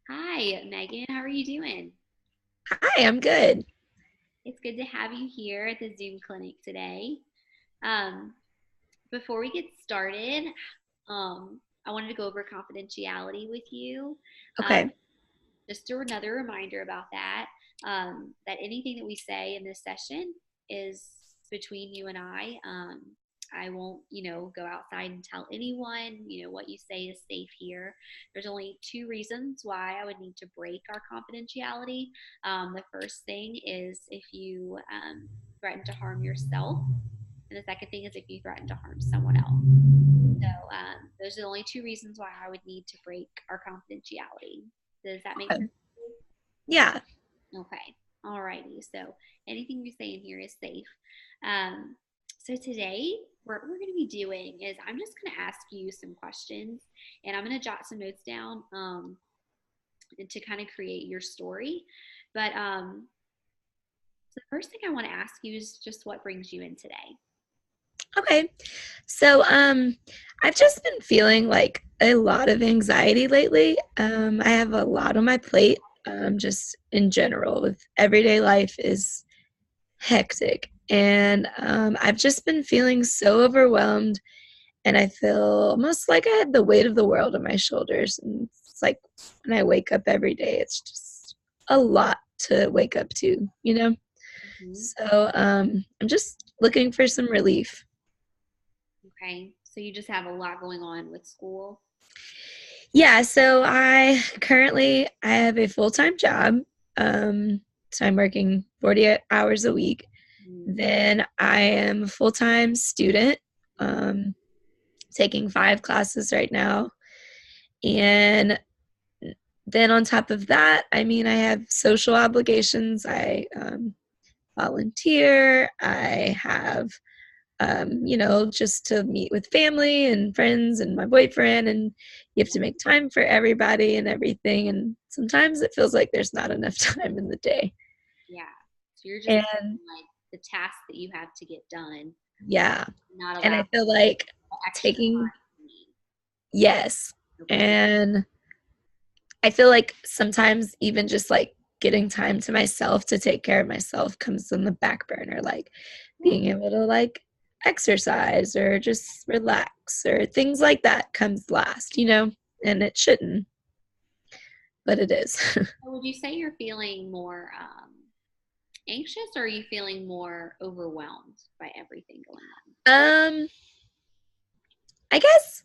Hi, Megan. How are you doing? Hi, I'm good. It's good to have you here at the Zoom clinic today. Um, Before we get started, I wanted to go over confidentiality with you. Um, Okay. just another reminder about that, that anything that we say in this session is between you and I. I won't, go outside and tell anyone, what you say is safe here. There's only two reasons why I would need to break our confidentiality. The first thing is if you threaten to harm yourself, and the second thing is if you threaten to harm someone else. So those are the only two reasons why I would need to break our confidentiality. Does that make Okay. sense? Yeah. Okay. Alrighty. So anything we say in here is safe. Um, so today, what we're going to be doing is I'm just going to ask you some questions, and I'm going to jot some notes down and to kind of create your story. But the first thing I want to ask you is just what brings you in today. Okay. So I've just been feeling like a lot of anxiety lately. I have a lot on my plate, just in general with everyday life is hectic. And I've just been feeling so overwhelmed and I feel almost like I had the weight of the world on my shoulders. And it's like when I wake up every day, it's just a lot to wake up to? Mhm. So I'm just looking for some relief. Okay. So you just have a lot going on with school. Yeah, so I have a full-time job. Um, so I'm working 40 hours a week. Mhm. Then I am a full-time student, um, taking 5 classes right now. And then on top of that, I mean, I have social obligations. I volunteer. I have just to meet with family and friends and my boyfriend. And you have to make time for everybody and everything. And sometimes it feels like there's not enough time in the day. Yeah. So you're just And like the tasks that you have to get done, yeah, not and allow I feel like the extra taking, time you need. yes. Okay. And I feel like sometimes even just like getting time to myself to take care of myself comes on the back burner, like Yeah. being able to like exercise or just relax or things like that comes last, and it shouldn't, but it is. So would you say you're feeling more anxious, or are you feeling more overwhelmed by everything going on? um, I guess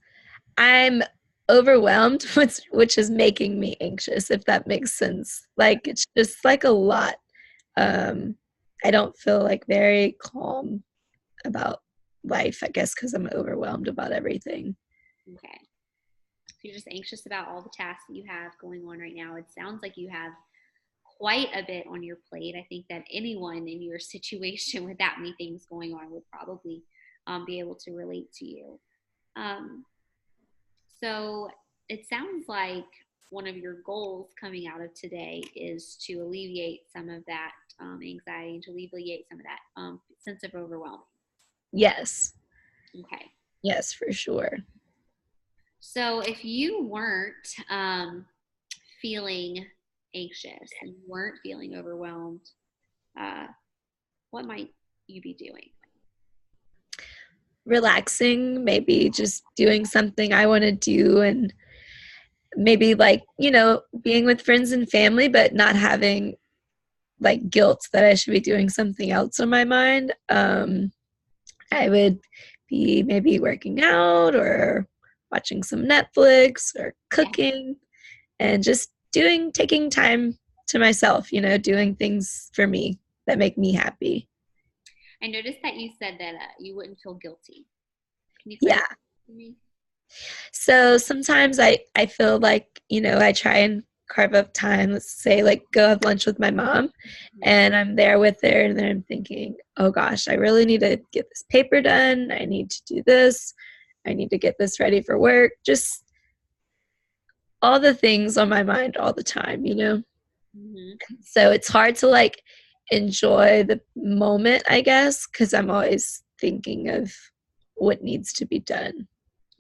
I'm overwhelmed, which is making me anxious, if that makes sense. Like it's just like a lot. Um, I don't feel like very calm about life, I guess, because I'm overwhelmed about everything. Okay. So you're just anxious about all the tasks that you have going on right now. It sounds like you have quite a bit on your plate. I think that anyone in your situation with that many things going on would probably be able to relate to you. Um, so it sounds like one of your goals coming out of today is to alleviate some of that anxiety and to alleviate some of that sense of overwhelming. Yes. Okay. Yes, for sure. So if you weren't feeling anxious and you weren't feeling overwhelmed, uh, what might you be doing? Relaxing, maybe just doing something I want to do and maybe like, being with friends and family, but not having like guilt that I should be doing something else on my mind. I would be maybe working out or watching some Netflix or Yeah. cooking and just taking time to myself, doing things for me that make me happy. I noticed that you said that you wouldn't feel guilty. Can you clarify Yeah. for me? So sometimes I feel like, I try and carve up time, let's say like go have lunch with my mom Mhm. and I'm there with her and then I'm thinking, oh gosh, I really need to get this paper done. I need to do this. I need to get this ready for work. Just all the things on my mind all the time. Mhm. So it's hard to like enjoy the moment, I guess, because I'm always thinking of what needs to be done.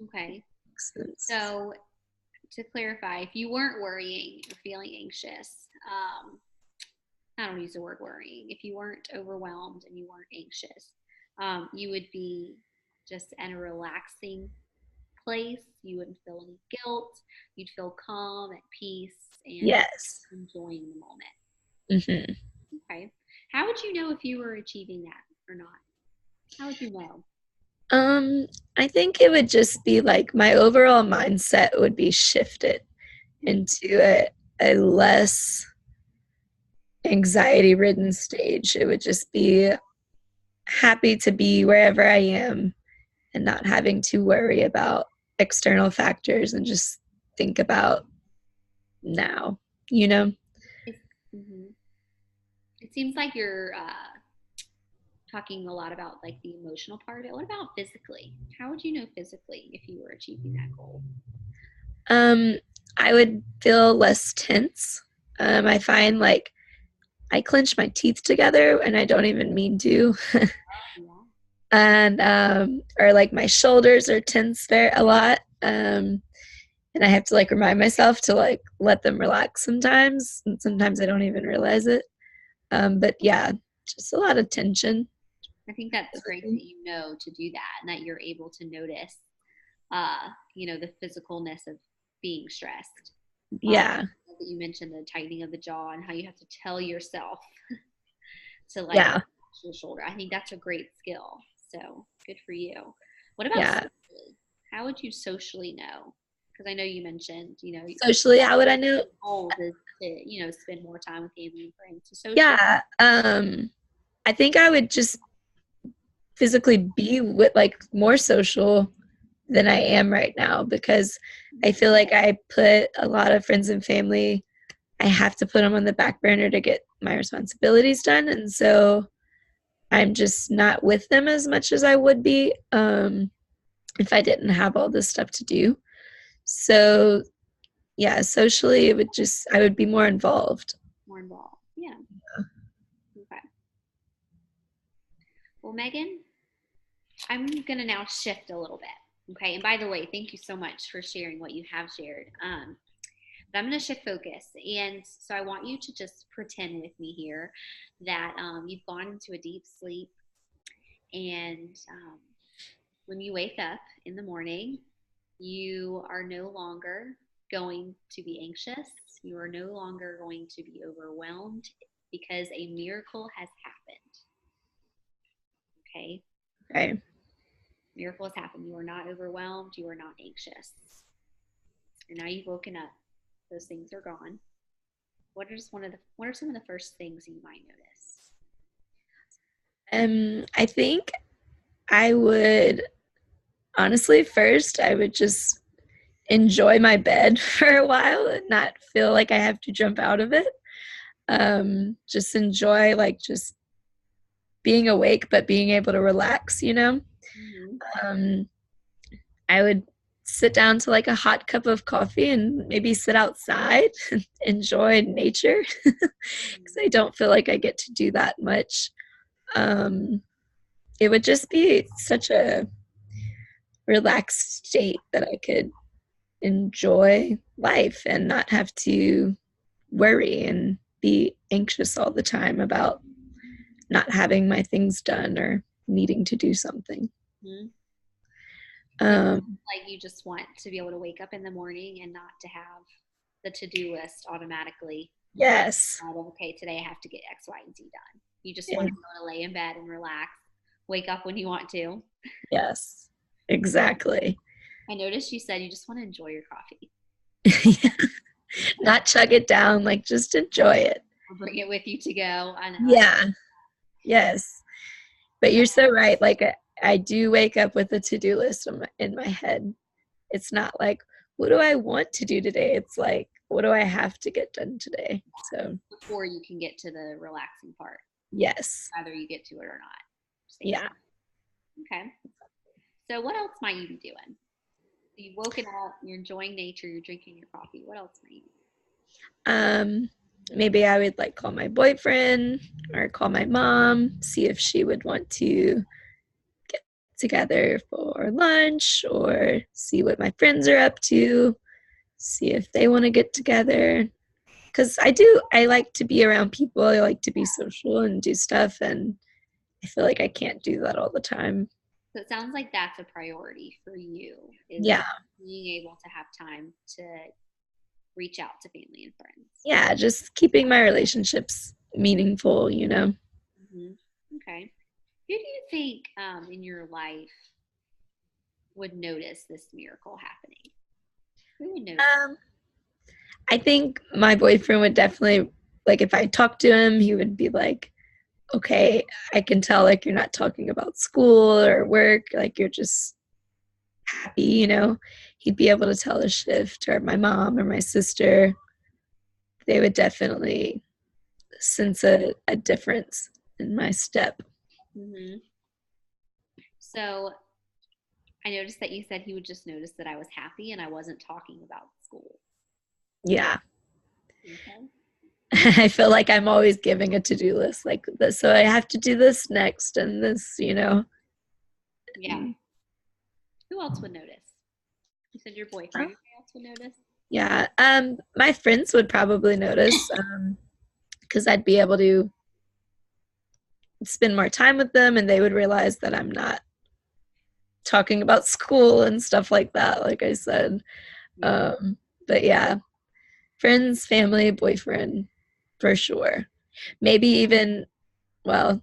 Okay. Makes sense. So to clarify, if you weren't worrying or feeling anxious, I don't use the word worrying. If you weren't overwhelmed and you weren't anxious, you would be just in a relaxing place. You wouldn't feel any guilt. You'd feel calm, at peace, and Yes. enjoying the moment. Hmm. Okay. How would you know if you were achieving that or not? How would you know? Um, I think it would just be like my overall mindset would be shifted into a less anxiety ridden stage. It would just be happy to be wherever I am and not having to worry about external factors and just think about now, you know? It's, mhm. It seems like you're talking a lot about like the emotional part of it. What about physically? How would you know physically if you were achieving that goal? Um, I would feel less tense. I find like I clench my teeth together and I don't even mean to. Yeah. And or like my shoulders are tense very a lot. And I have to like remind myself to like let them relax sometimes. And sometimes I don't even realize it. But yeah, just a lot of tension. I think that's great that you know to do that and that you're able to notice, the physicalness of being stressed. Yeah. That you mentioned the tightening of the jaw and how you have to tell yourself to like Yeah. relax your shoulder. I think that's a great skill. So good for you. What about Yeah. socially? How would you socially know? Because I know you mentioned, Socially, how would I know? goal is to, spend more time with family and friends. So socially, Yeah. I think I would just physically be with like more social than I am right now because I feel like I put a lot of friends and family, I have to put them on the back burner to get my responsibilities done. And so I'm just not with them as much as I would be if I didn't have all this stuff to do. So, yeah, socially, I would be more involved. more involved. Yeah. Okay. Well, Megan, I'm going to now shift a little bit. Okay. And by the way, thank you so much for sharing what you have shared. But I'm going to shift focus. And so I want you to just pretend with me here that you've gone into a deep sleep. And when you wake up in the morning, you are no longer going to be anxious. You are no longer going to be overwhelmed because a miracle has happened. Okay. Okay. Miracle has happened. You are not overwhelmed. You are not anxious. And now you've woken up. Those things are gone. What are some of the first things you might notice? I think I would honestly first, I would just enjoy my bed for a while and not feel like I have to jump out of it. Just enjoy like just being awake, but being able to relax, you know? Mm-hmm. Um, I would sit down to like a hot cup of coffee and maybe sit outside and enjoy nature because I don't feel like I get to do that much. Um, it would just be such a relaxed state that I could enjoy life and not have to worry and be anxious all the time about not having my things done or needing to do something. Mm-hmm. Um, Like you just want to be able to wake up in the morning and not to have the to-do list automatically. yes. Okay, today I have to get X, Y, and Z done. You just Yeah. want to be able to lay in bed and relax, wake up when you want to. Yes. Exactly. I noticed you said you just want to enjoy your coffee. Not chug it down, like just enjoy it. Or bring it with you to go. I know. Yeah. Yes. But you're so right. Like I do wake up with a to-do list in my head. It's not like, what do I want to do today? It's like, what do I have to get done today? So, Before you can get to the relaxing part, yes. whether you get to it or not. Same. Yeah. Okay. So what else might you be doing? You've woken up, you're enjoying nature, you're drinking your coffee. What else might you be Um, maybe I would like call my boyfriend or call my mom, see if she would want to get together for lunch or see what my friends are up to. see if they want to get together. Because I like to be around people. I like to be social and do stuff. And I feel like I can't do that all the time. So it sounds like that's a priority for you is Yeah. being able to have time to reach out to family and friends. Yeah. Just keeping my relationships meaningful, you know? Hmm. Okay. Who do you think in your life would notice this miracle happening? Who would notice? Um, I think my boyfriend would definitely, like, if I talked to him, he would be like, okay, I can tell, like, you're not talking about school or work, like, you're just happy, you know? He'd be able to tell a shift, or my mom or my sister. They would definitely sense a difference in my step. Hmm. So I noticed that you said he would just notice that I was happy and I wasn't talking about school. Yeah. Okay. I feel like I'm always giving a to-do list like this. So I have to do this next and this, you know. Yeah. Who else would notice? You said your boyfriend. Oh, Who else would notice? yeah. My friends would probably notice because I'd be able to spend more time with them and they would realize that I'm not talking about school and stuff like that, like I said. Yeah. Um, but yeah, friends, family, boyfriend, for sure. Maybe even, well,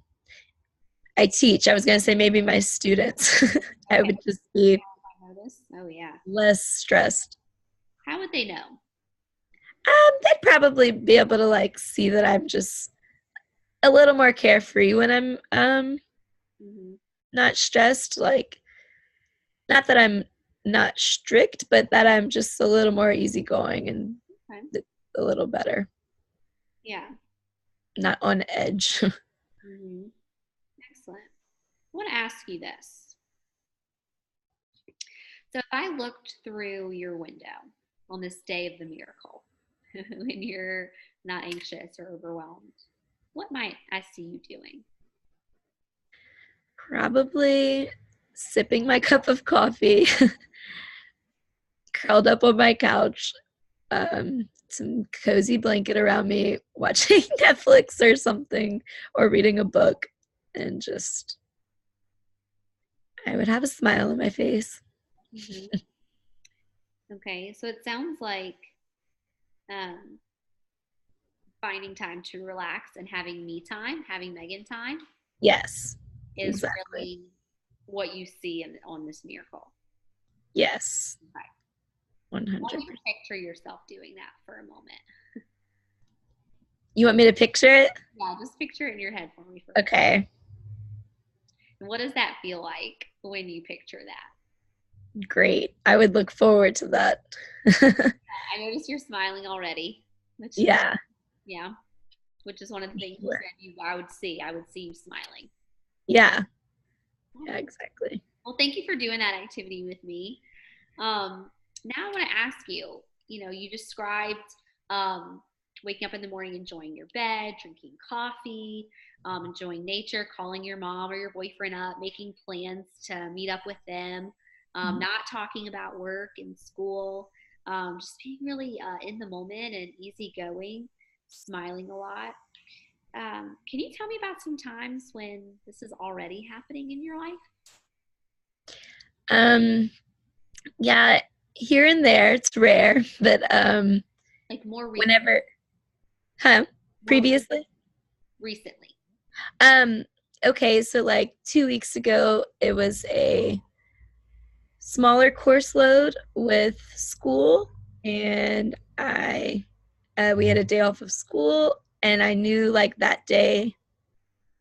I teach. I was going to say maybe my students. I Okay. would just be I notice. Oh yeah. less stressed. How would they know? They'd probably be able to like see that I'm just a little more carefree when I'm Hmm. not stressed. Like, not that I'm not strict, but that I'm just a little more easygoing and Okay. a little better, Yeah. not on edge. Hmm. Excellent. I want to ask you this. So if I looked through your window on this day of the miracle, when you're not anxious or overwhelmed, what might I see you doing? Probably sipping my cup of coffee, curled up on my couch, some cozy blanket around me, watching Netflix or something, or reading a book, and just I would have a smile on my face. Hmm. Okay, so it sounds like um, finding time to relax and having me time, having Megan time, Yes, is exactly. really what you see on this miracle. Yes, Okay. I want you to 100%. picture yourself doing that for a moment. You want me to picture it? Yeah, just picture it in your head for me for a moment. Okay, And what does that feel like when you picture that? great. I would look forward to that. I notice you're smiling already, which is, Yeah, yeah, which is one of the things you sure. said I would see. I would see you smiling. Yeah, yeah, Awesome. exactly. Well, thank you for doing that activity with me. Now I want to ask you, you described um, waking up in the morning, enjoying your bed, drinking coffee, enjoying nature, calling your mom or your boyfriend up, making plans to meet up with them, not talking about work and school, just being really in the moment and easygoing, smiling a lot. Can you tell me about some times when this is already happening in your life? Um, yeah, here and there, it's rare, but Like whenever, huh? more Previously? recently. Um, okay, so like 2 weeks ago, it was a smaller course load with school, and I we had a day off of school, and I knew like that day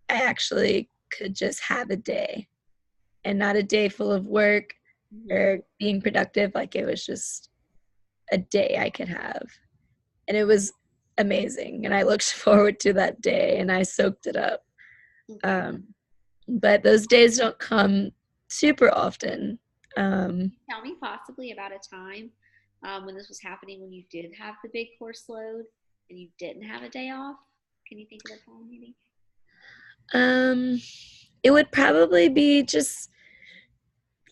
I actually could just have a day and not a day full of work Mhm. or being productive. Like it was just a day I could have, and it was amazing. And I looked forward to that day, and I soaked it up. Okay. Um, but those days don't come super often. Um, Tell me possibly about a time when this was happening when you did have the big course load and you didn't have a day off. Can you think of a time maybe? um, it would probably be just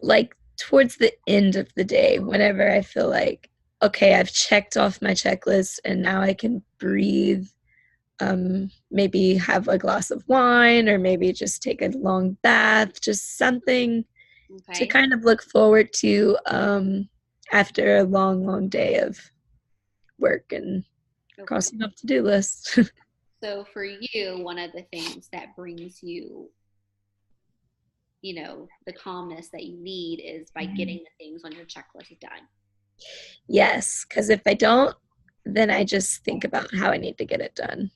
like towards the end of the day, whenever I feel like, okay, I've checked off my checklist and now I can breathe. Maybe have a glass of wine or maybe just take a long bath, just something to Okay. kind of look forward to after a long, long day of work and Okay. crossing off to-do lists. So for you, one of the things that brings you, the calmness that you need is by getting the things on your checklist done. Yes, because if I don't, then I just think about how I need to get it done.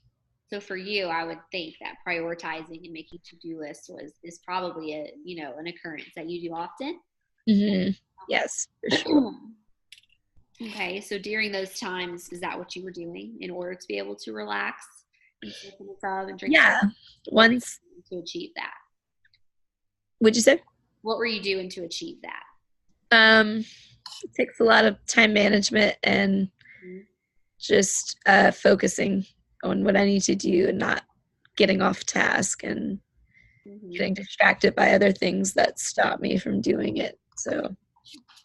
So for you, I would think that prioritizing and making to-do lists is probably an occurrence that you do often. Hmm. Yes, for sure. Okay, so during those times, is that what you were doing in order to be able to relax and sit in the tub and drink some? Yeah. What were you Once, doing to achieve that? would you say? What were you doing to achieve that? It takes a lot of time management and just focusing on what I need to do and not getting off task and Mm-hmm. getting distracted by other things that stop me from doing it. So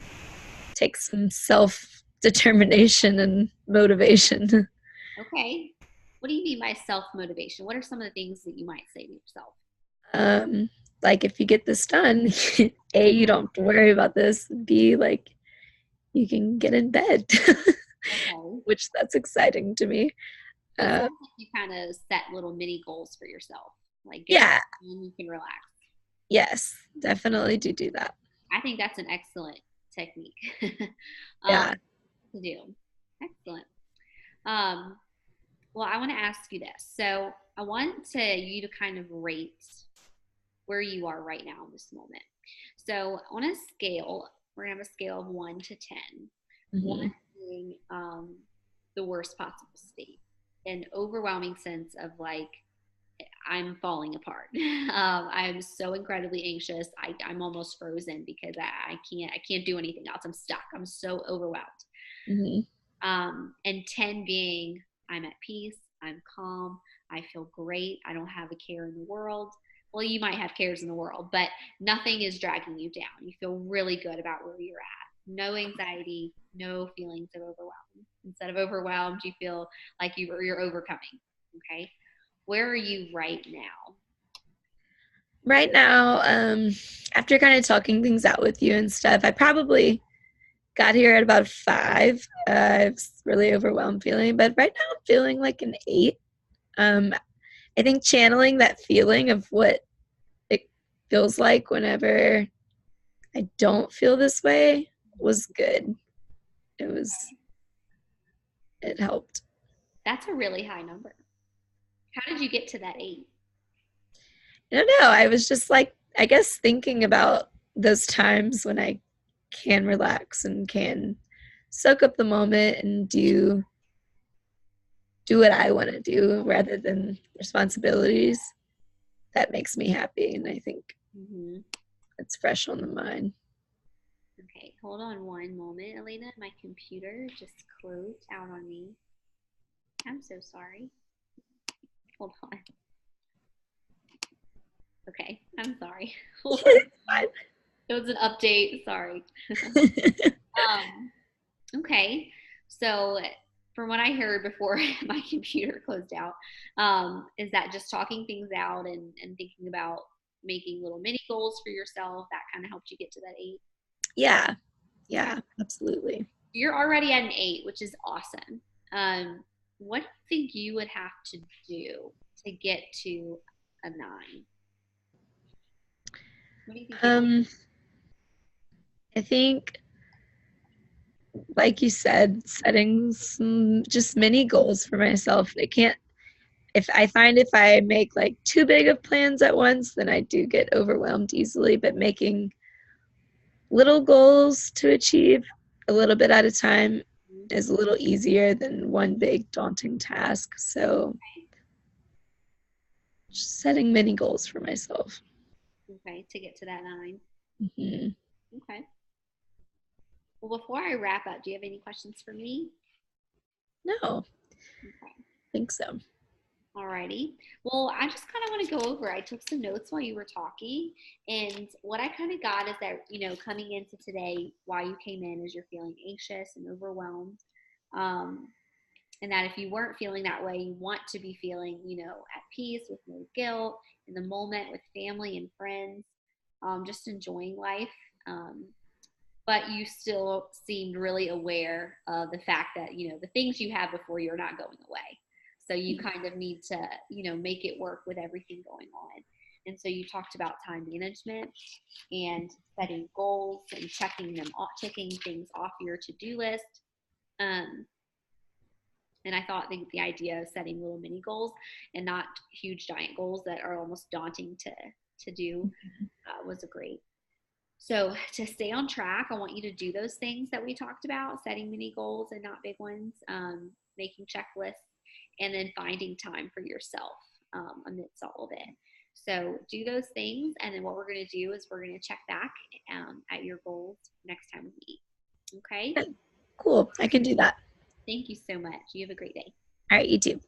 it takes some self determination and motivation. Okay. What do you mean by self motivation? What are some of the things that you might say to yourself? um, like if you get this done, A, you don't have to worry about this. B, like you can get in bed, Okay. which that's exciting to me. So it Uh, sounds like you kind of set little mini goals for yourself. Like get yeah, and you can relax. yes, definitely do that. I think that's an excellent technique Yeah. um, to do. Excellent. Um, well, I want to ask you this. So I want you to kind of rate where you are right now in this moment. So on a scale, we're gonna have a scale of 1 to 10. One Hmm. being the worst possible state, an overwhelming sense of like I'm falling apart. I'm so incredibly anxious. I'm almost frozen because I can't do anything else. I'm stuck. I'm so overwhelmed. Hmm. And 10 being I'm at peace. I'm calm. I feel great. I don't have a care in the world. Well, you might have cares in the world, but nothing is dragging you down. You feel really good about where you're at. No anxiety, no feelings of overwhelm. Instead of overwhelmed, you feel like you're overcoming. Okay. Where are you right now? Right now, after kind of talking things out with you and stuff, I probably got here at about 5. I was really overwhelmed feeling, but right now I'm feeling like an 8. Um, I think channeling that feeling of what it feels like whenever I don't feel this way was good. It was, it helped. That's a really high number. How did you get to that 8? I don't know. I was just like, I guess thinking about those times when I can relax and can soak up the moment and do what I want to do rather than responsibilities. That makes me happy, and I think Mm-hmm. it's fresh on the mind. Okay, hold on one moment, Elena. My computer just closed out on me. I'm so sorry. Hold on. Okay, I'm sorry. Hold on. It was an update. Sorry. Um, okay. So, from what I heard before my computer closed out, is that just talking things out and thinking about making little mini goals for yourself that kind of helped you get to that 8? Yeah, Okay. yeah, absolutely. You're already at an 8, which is awesome. What do you think you would have to do to get to a 9? What do you think you have? Um, I think, like you said, setting some just mini goals for myself. It can't. If I find if I make like too big of plans at once, then I do get overwhelmed easily. But making little goals to achieve a little bit at a time is a little easier than one big daunting task. So just setting mini goals for myself. Okay, to get to that 9. Hmm. Okay. Well, before I wrap up, do you have any questions for me? No, Okay. I think so. Alrighty. Well, I just kind of want to go over. I took some notes while you were talking, and what I kind of got is that, coming into today, why you came in is you're feeling anxious and overwhelmed. Um, and that if you weren't feeling that way, you want to be feeling, at peace with no guilt in the moment with family and friends, just enjoying life. Um, but you still seemed really aware of the fact that, the things you had before you are not going away. So you kind of need to, make it work with everything going on. And so you talked about time management and setting goals and checking things off your to-do list. Um, and I thought the idea of setting little mini goals and not huge giant goals that are almost daunting to do was a great. So to stay on track, I want you to do those things that we talked about, setting mini goals and not big ones, making checklists, and then finding time for yourself amidst all of it. So do those things, and then what we're going to do is we're going to check back at your goals next time we meet. Okay? Cool. I can do that. Thank you so much. You have a great day. All right, you too.